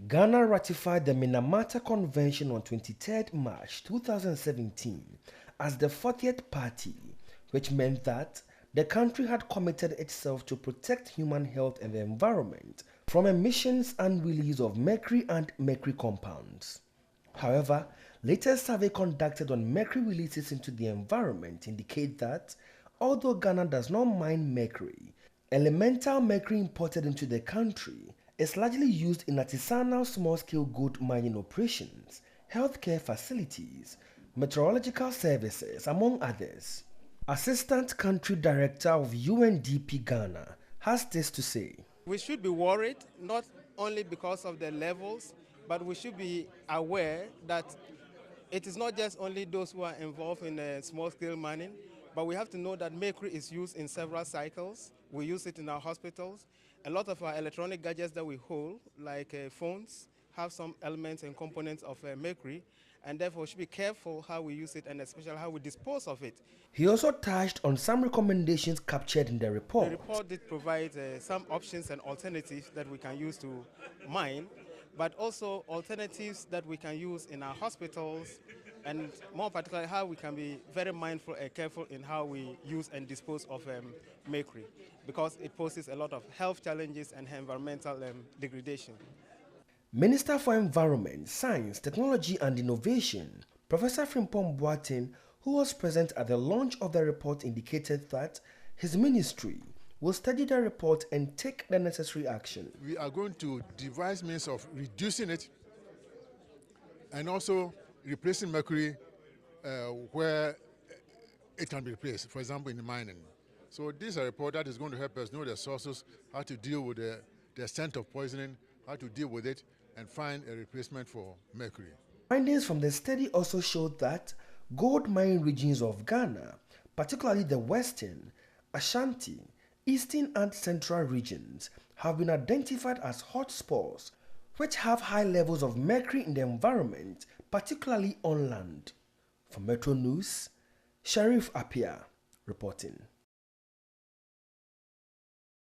Ghana ratified the Minamata Convention on 23 March 2017 as the 40th party, which meant that the country had committed itself to protect human health and the environment from emissions and release of mercury and mercury compounds. However, latest survey conducted on mercury releases into the environment indicate that although Ghana does not mine mercury, elemental mercury imported into the country is largely used in artisanal small-scale gold mining operations, healthcare facilities, meteorological services, among others. Assistant Country Director of UNDP Ghana has this to say. We should be worried, not only because of the levels, but we should be aware that it is not just only those who are involved in small-scale mining, but we have to know that mercury is used in several cycles. We use it in our hospitals. A lot of our electronic gadgets that we hold, like phones, have some elements and components of mercury, and therefore we should be careful how we use it and especially how we dispose of it. He also touched on some recommendations captured in the report. The report did provide some options and alternatives that we can use to mine, but also alternatives that we can use in our hospitals, and more particularly how we can be very mindful and careful in how we use and dispose of mercury, because it poses a lot of health challenges and environmental degradation. Minister for Environment, Science, Technology and Innovation, Professor Frimpong Boateng, who was present at the launch of the report, indicated that his ministry will study the report and take the necessary action. We are going to devise means of reducing it and also replacing mercury where it can be replaced, for example, in the mining. So this is a report that is going to help us know the sources, how to deal with the extent of poisoning, how to deal with it, and find a replacement for mercury. Findings from the study also showed that gold mining regions of Ghana, particularly the western, Ashanti, eastern and central regions, have been identified as hotspots which have high levels of mercury in the environment, particularly on land. For Metro News, Sharif Apia reporting.